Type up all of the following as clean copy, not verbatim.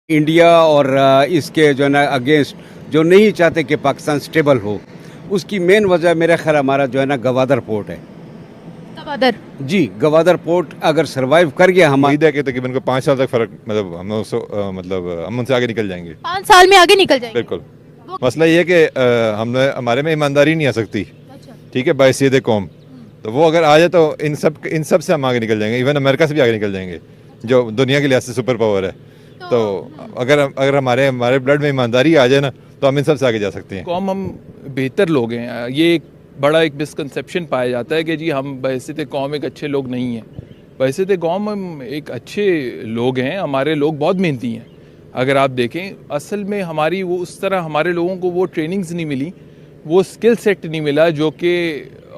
India और इसके जो है ना अगेंस्ट जो नहीं चाहते कि पाकिस्तान स्टेबल हो, उसकी मेन वजह मेरा ख्याल हमारा जो है ना गवादर पोर्ट है। गवादर जी, गवादर पोर्ट अगर सरवाइव कर गया हमारा, उम्मीद है कि तकरीबन को 5 साल तक फ़र्क मतलब हम उनसे आगे निकल जाएंगे। 5 साल में आगे निकल जाएंगे। बिल्कुल। मसला ये है कि हमारे में ईमानदारी नहीं आ सकती, ठीक है, बायसीयत कौम। तो वो अगर आ जाए तो इन सब से हम आगे निकल जाएंगे, इवन अमेरिका से भी आगे निकल जाएंगे जो दुनिया के लिहाज से सुपर पावर है। तो अगर हमारे ब्लड में ईमानदारी आ जाए ना तो हम इन सब से आगे जा सकते हैं। कौम हम बेहतर लोग हैं, ये एक बड़ा एक मिसकंसेप्शन पाया जाता है कि जी हम बहसीत कौम एक अच्छे लोग नहीं हैं। बहसीत कौम हम एक अच्छे लोग हैं, हमारे लोग बहुत मेहनती हैं। अगर आप देखें असल में हमारी वो उस तरह हमारे लोगों को वो ट्रेनिंग्स नहीं मिली, वो स्किल सेट नहीं मिला जो कि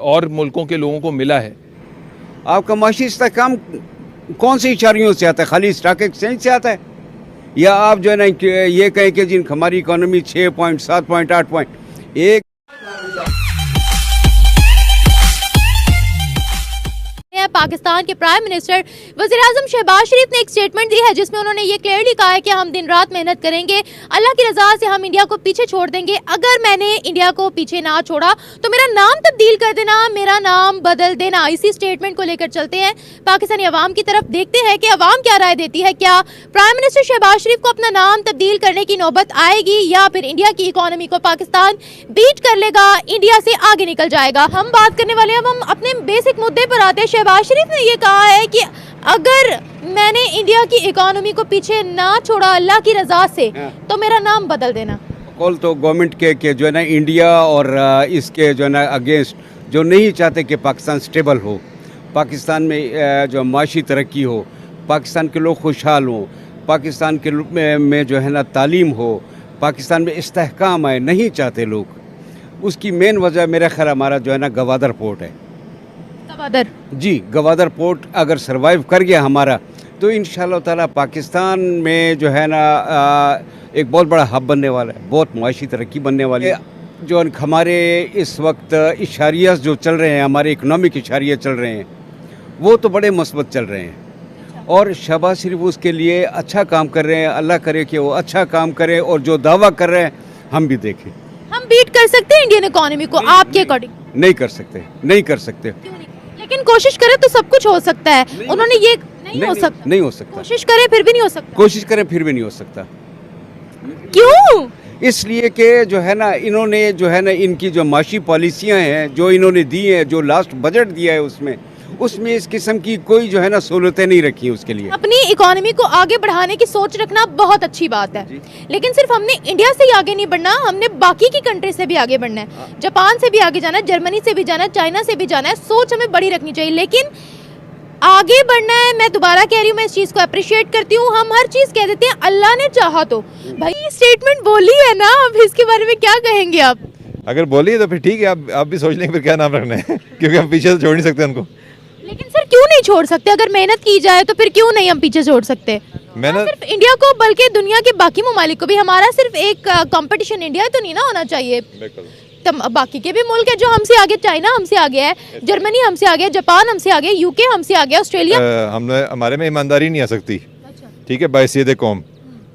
और मुल्कों के लोगों को मिला है। आपका माशी इस्तेहकाम कौन सी इशारियों से आता है? खाली स्टॉक एक्सचेंज से आता है, या आप जो है ना ये कहें कि जिन हमारी इकोनॉमी 6 पॉइंट 7 पॉइंट 8 पॉइंट एक पाकिस्तान के प्राइम मिनिस्टर वज़ीर-ए-आज़म शहबाज शरीफ ने एक स्टेटमेंट दी है जिसमें उन्होंने ये क्लियरली कहा है कि हम दिन रात मेहनत करेंगे, अल्लाह की रज़ा से हम इंडिया को पीछे छोड़ देंगे। अगर मैंने इंडिया को पीछे ना छोड़ा तो मेरा नाम तब्दील कर देना, मेरा नाम बदल देना। इसी स्टेटमेंट को लेकर चलते हैं पाकिस्तानी अवाम की तरफ, देखते हैं कि अवाम क्या राय देती है। क्या प्राइम मिनिस्टर शहबाज शरीफ को अपना नाम तब्दील करने की नौबत आएगी या फिर इंडिया की इकोनॉमी को पाकिस्तान बीट कर लेगा, इंडिया से आगे निकल जाएगा? हम बात करने वाले हैं, अब हम अपने बेसिक मुद्दे पर आते हैं। शहबाज शरीफ ने ये कहा है कि अगर मैंने इंडिया की इकोनॉमी को पीछे ना छोड़ा अल्लाह की रजा से तो मेरा नाम बदल देना। कॉल तो गवर्नमेंट के जो है ना इंडिया और इसके जो है ना अगेंस्ट जो नहीं चाहते कि पाकिस्तान स्टेबल हो, पाकिस्तान में जो माशी तरक्की हो, पाकिस्तान के लोग खुशहाल हों, पाकिस्तान के में जो है ना तालीम हो, पाकिस्तान में इस्तेहकाम आए, नहीं चाहते लोग। उसकी मेन वजह मेरा ख्याल हमारा जो है ना गवादर पोर्ट है। गवादर जी, गवादर पोर्ट अगर सरवाइव कर गया हमारा तो इंशाअल्लाह ताला पाकिस्तान में जो है ना एक बहुत बड़ा हब बनने वाला है, बहुत मुआशी तरक्की बनने वाली है। जो हमारे इस वक्त इशारिया जो चल रहे हैं, हमारे इकनॉमिक इशारिया चल रहे हैं, वो तो बड़े मस्बत चल रहे हैं और शहबाज शरीफ उसके लिए अच्छा काम कर रहे हैं। अल्लाह करे कि वो अच्छा काम करे और जो दावा कर रहे हैं हम भी देखें। हम बीट कर सकते हैं इंडियन इकोनॉमी को आपके अकॉर्डिंग? नहीं कर सकते, नहीं कर सकते। लेकिन कोशिश करें तो सब कुछ हो सकता है। उन्होंने ये नहीं हो सकता, नहीं हो सकता। कोशिश करें फिर भी नहीं हो सकता। कोशिश करें फिर भी नहीं हो सकता। क्यों? इसलिए कि जो है ना इन्होंने जो है ना इनकी जो माशी पॉलिसियां हैं जो इन्होंने दी हैं, जो लास्ट बजट दिया है उसमें इस किस्म की कोई जो है ना सहूलतें नहीं रखी उसके लिए। अपनी इकोनॉमी को आगे बढ़ाने की सोच रखना बहुत अच्छी बात है, लेकिन सिर्फ हमने इंडिया से ही आगे नहीं बढ़ना, हमने बाकी की कंट्री से भी आगे बढ़ना है। जापान से भी आगे जाना है, जर्मनी से भी जाना है, चाइना से भी जाना है। सोच हमें बड़ी रखनी चाहिए, लेकिन आगे बढ़ना है। मैं दोबारा कह रही हूँ, मैं इस चीज़ को अप्रिशिएट करती हूँ। हम हर चीज़ कह देते हैं अल्लाह ने चाहा तो। भाई स्टेटमेंट बोली है ना, अब इसके बारे में क्या कहेंगे आप? अगर बोलिए तो फिर ठीक है, आप भी सोच लेंगे फिर क्या नाम रखना है क्योंकि हम पीछे से छोड़ नहीं सकते उनको। लेकिन सर क्यों नहीं छोड़ सकते? अगर मेहनत की जाए तो फिर क्यों नहीं हम पीछे छोड़ सकते? मेहनत सिर्फ इंडिया को बल्कि दुनिया के बाकी ममालिक को भी। हमारा सिर्फ एक कंपटीशन इंडिया तो नहीं ना होना चाहिए, बाकी के भी मुल्क है जो हमसे आगे। चाइना हमसे आगे है, जर्मनी हमसे आगे है, जापान हमसे आगे, यूके हमसे आगे, ऑस्ट्रेलिया। हमारे में ईमानदारी नहीं आ सकती, ठीक है, बायसीयत कौम।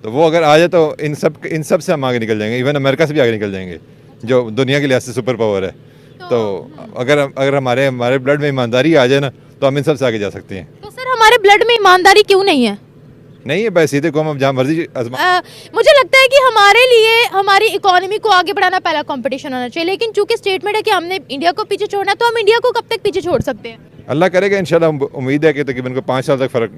तो वो अगर आ जाए तो इन सब से हम आगे निकल जाएंगे, इवन अमेरिका से भी आगे निकल जाएंगे जो दुनिया के लिहाज से सुपर पावर है। तो अगर हमारे ब्लड में ईमानदारी आ जाए ना तो हम इन सब से आगे जा सकते हैं। तो सर हमारे ब्लड में ईमानदारी क्यों नहीं है? नहीं है बायसीयत कौम, हम जहाँ मर्जी मुझे लगता है कि हमारे लिए हमारी इकोनॉमी को आगे बढ़ाना पहला कंपटीशन होना चाहिए, लेकिन चूंकि स्टेटमेंट है कि हमने इंडिया को पीछे छोड़ना है, तो हम इंडिया को कब तक पीछे छोड़ सकते हैं? अल्लाह करेगा इंशाल्लाह। उम्मीद है कि तकरीबन को 5 साल तक फ़र्क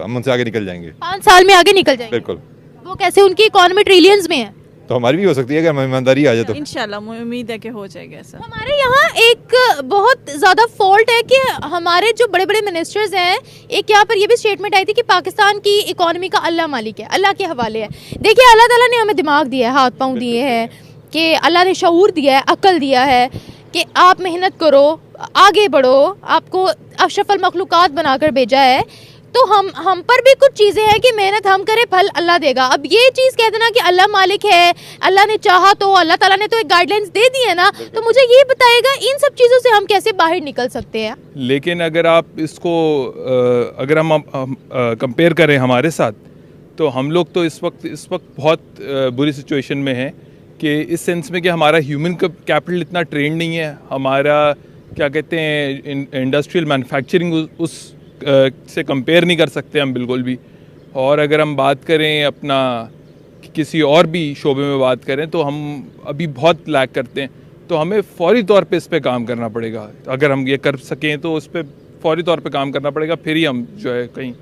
हम उनसे आगे निकल जाएंगे। 5 साल में आगे निकल जाएंगे? बिल्कुल। वो कैसे? उनकी इकोनॉमी ट्रिलियंस में है, तो हमारी भी हो सकती है अगर हमें ईमानदारी आ जाए तो। इंशाल्लाह मुझे उम्मीद है कि हो जाएगा ऐसा। हमारे यहाँ एक बहुत ज़्यादा फॉल्ट है कि हमारे जो बड़े बड़े मिनिस्टर्स हैं, एक यहाँ पर ये भी स्टेटमेंट आई थी कि पाकिस्तान की इकोनॉमी का अल्लाह मालिक है, अल्लाह के हवाले है। देखिए अल्लाह ताला ने हमें दिमाग दिया है, हाथ पाँव दिए हैं, कि अल्लाह ने शऊर दिया है, अक्ल दिया है कि आप मेहनत करो, आगे बढ़ो, आपको अशरफुल मखलूक़ात बनाकर भेजा है। तो हम पर भी कुछ चीज़ें हैं कि मेहनत हम करें, फल अल्लाह देगा। अब ये चीज़ कह देना कि अल्लाह मालिक है, अल्लाह ने चाहा तो, अल्लाह ताला ने तो एक गाइडलाइंस दे दी है ना, तो मुझे ये बताएगा इन सब चीज़ों से हम कैसे बाहर निकल सकते हैं? लेकिन अगर आप इसको अगर हम कंपेयर करें हमारे साथ, तो हम लोग तो इस वक्त बहुत बुरी सिचुएशन में हैं कि इस सेंस में कि हमारा ह्यूमन कैपिटल इतना ट्रेंड नहीं है, हमारा क्या कहते हैं इंडस्ट्रियल मैन्युफैक्चरिंग उस से कंपेयर नहीं कर सकते हम बिल्कुल भी। और अगर हम बात करें अपना किसी और भी शोबे में बात करें तो हम अभी बहुत लैग करते हैं, तो हमें फौरी तौर पे इस पे काम करना पड़ेगा। अगर हम ये कर सकें तो उस पर फौरी तौर पे काम करना पड़ेगा, फिर ही हम जो है कहीं